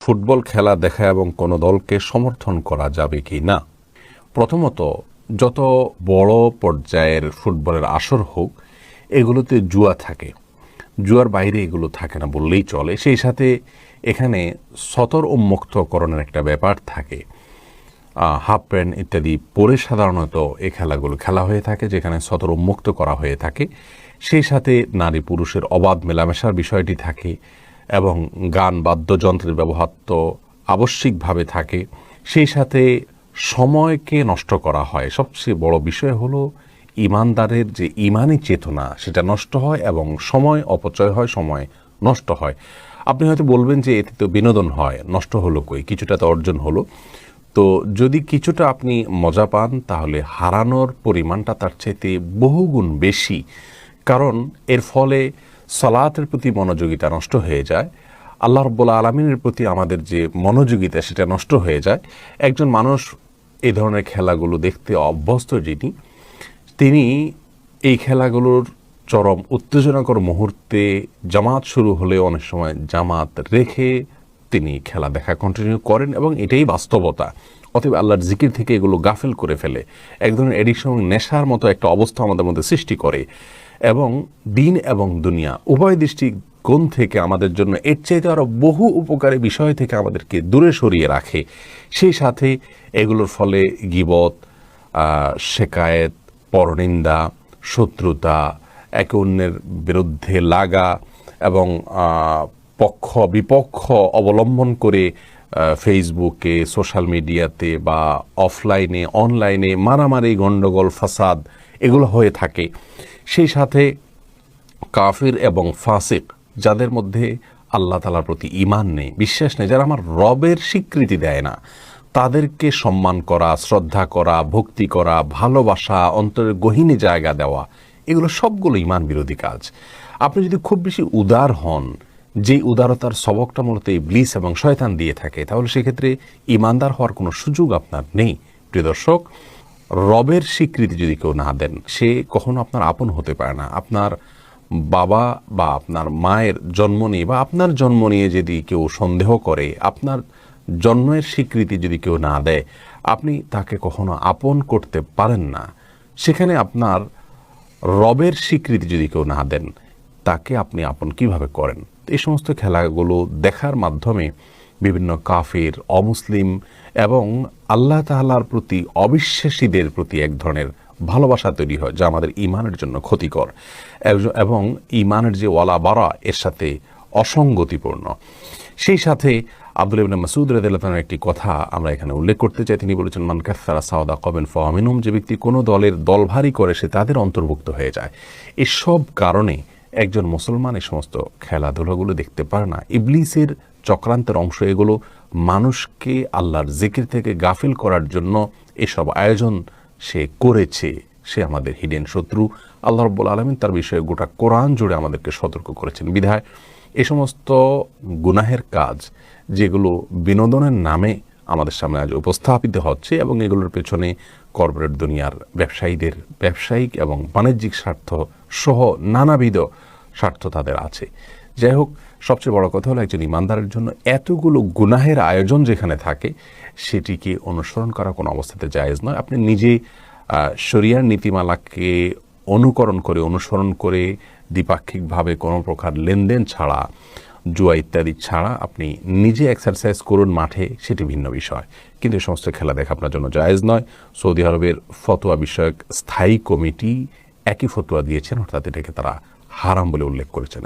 Football খেলা দেখা এবং কোনো দলকে সমর্থন করা যাবে কি না। প্রথমত, যত বড় পর্যায়ের ফুটবলের আসর হোক, এগুলোতে জুয়া থাকে। জুয়ার বাইরে এগুলো থাকে না বললেই চলে। সেই সাথে এখানে সতর উন্মুক্তকরণের একটা ব্যাপার থাকে। হাফ প্যান্ট ইত্যাদি পরে সাধারণত এই খেলাগুলো খেলা হয়ে থাকে, যেখানে সতর উন্মুক্ত করা হয়ে থাকে। সেই সাথে নারী পুরুষের অবাধ মেলামেশার বিষয়টি থাকে এবং গান বাদ্যযন্ত্রের ব্যবহার তো আবশ্যিকভাবে থাকে। সেই সাথে সময়কে নষ্ট করা হয়। সবচেয়ে বড় বিষয় হলো ইমানদারের যে ইমানি চেতনা, সেটা নষ্ট হয় এবং সময় অপচয় হয়, সময় নষ্ট হয়। আপনি হয়তো বলবেন যে এতে তো বিনোদন হয়, নষ্ট হলো কই, কিছুটা তো অর্জন হলো। তো যদি কিছুটা আপনি মজা পান, তাহলে হারানোর পরিমাণটা তার চাইতে বহুগুণ বেশি। কারণ এর ফলে সালাতের প্রতি মনোযোগিতা নষ্ট হয়ে যায়, আল্লাহ রাব্বুল আলামিনের প্রতি আমাদের যে মনোযোগিতা সেটা নষ্ট হয়ে যায়। একজন মানুষ এই ধরনের খেলাগুলো দেখতে অভ্যস্ত তিনি এই খেলাগুলোর চরম উত্তেজনাকর মুহূর্তে জামাত শুরু হলে অনেক সময় জামাত রেখে তিনি খেলা দেখা কন্টিনিউ করেন এবং এটাই বাস্তবতা। অতএব আল্লাহর জিকির থেকে এগুলো গাফেল করে ফেলে, এক ধরনের এডিকশন, নেশার মতো একটা অবস্থা আমাদের মধ্যে সৃষ্টি করে এবং দিন এবং দুনিয়া উভয় দৃষ্টিকোণ থেকে আমাদের জন্য এর চাইতে আরও বহু উপকারী বিষয় থেকে আমাদেরকে দূরে সরিয়ে রাখে। সেই সাথে এগুলোর ফলে গীবত, শেকায়েত, পরনিন্দা, শত্রুতা, একে অন্যের বিরুদ্ধে লাগা এবং পক্ষ বিপক্ষ অবলম্বন করে ফেসবুকে, সোশ্যাল মিডিয়াতে বা অফলাইনে অনলাইনে মারামারি, গণ্ডগোল, ফাসাদ এগুলো হয়ে থাকে। সেই সাথে কাফির এবং ফাসিক, যাদের মধ্যে আল্লাহ তাআলার প্রতি ঈমান নেই, বিশ্বাস নেই, যারা আমার রবের স্বীকৃতি দেয় না, তাদেরকে সম্মান করা, শ্রদ্ধা করা, ভক্তি করা, ভালোবাসা, অন্তরের গহীনে জায়গা দেওয়া, এগুলো সবগুলো ঈমান বিরোধী কাজ। আপনি যদি খুব বেশি উদার হন, যেই উদারতার সবকটা মূলত ইবলিস এবং শয়তান দিয়ে থাকে, তাহলে সেক্ষেত্রে ঈমানদার হওয়ার কোনো সুযোগ আপনার নেই। প্রিয় দর্শক, রবের স্বীকৃতি যদি কেউ না দেন, সে কখনো আপনার আপন হতে পারে না। আপনার বাবা বা আপনার মায়ের জন্ম নিয়ে বা আপনার জন্ম নিয়ে যদি কেউ সন্দেহ করে, আপনার জন্মের স্বীকৃতি যদি কেউ না দেয়, আপনি তাকে কখনো আপন করতে পারেন না। সেখানে আপনার রবের স্বীকৃতি যদি কেউ না দেন, তাকে আপনি আপন কিভাবে করেন? এই সমস্ত খেলাগুলো দেখার মাধ্যমে বিভিন্ন কাফির, অমুসলিম এবং আল্লাহ তাআলার প্রতি অবিশ্বাসীদের প্রতি এক ধরনের ভালোবাসা তৈরি হয়, যা আমাদের ঈমানের জন্য ক্ষতিকর এবং ঈমানের যে ওয়ালা বারা, এর সাথে অসঙ্গতিপূর্ণ। সেই সাথে আব্দুল্লাহ ইবনে মাসউদ রাদিয়াল্লাহু তাআলার একটি কথা আমরা এখানে উল্লেখ করতে চাই। তিনি বলেছেন, মান কাসসারা সাওদা কওমিন ফাহুয়া মিনহুম, যে ব্যক্তি কোনো দলের দল ভারী করে সে তাদের অন্তর্ভুক্ত হয়ে যায়। এসব কারণে একজন মুসলমান এই সমস্ত খেলাধুলাগুলো দেখতে পারে না। ইবলিসের চক্রান্তের অংশ এগুলো। মানুষকে আল্লাহর জিকির থেকে গাফিল করার জন্য এসব আয়োজন সে করেছে। সে আমাদের হিডেন শত্রু। আল্লাহ রাব্বুল আলামিন তার বিষয়ে গোটা কোরআন জুড়ে আমাদেরকে সতর্ক করেছেন। বিধায় এ সমস্ত গুনাহের কাজ, যেগুলো বিনোদনের নামে আমাদের সামনে আজ উপস্থাপিত হচ্ছে এবং এগুলোর পেছনে কর্পোরেট দুনিয়ার ব্যবসায়ীদের ব্যবসায়িক এবং বাণিজ্যিক স্বার্থ সহ নানাবিধ স্বার্থ তাদের আছে। যাই হোক, সবচেয়ে বড় কথা হলো, একজন ইমানদারের জন্য এতগুলো গুনাহের আয়োজন যেখানে থাকে, সেটিকে অনুসরণ করা কোনো অবস্থাতে জায়েজ নয়। আপনি নিজে শরিয়ার নীতিমালাকে অনুকরণ করে, অনুসরণ করে, দ্বিপাক্ষিকভাবে কোনো প্রকার লেনদেন ছাড়া, জুয়া ইত্যাদি ছাড়া আপনি নিজে এক্সারসাইজ করুন মাঠে, সেটি ভিন্ন বিষয়। কিন্তু এই সমস্ত খেলা দেখা আপনার জন্য জায়েজ নয়। সৌদি আরবের ফতোয়া বিষয়ক স্থায়ী কমিটি একই ফতোয়া দিয়েছেন, অর্থাৎ এটাকে তারা হারাম বলে উল্লেখ করেছেন।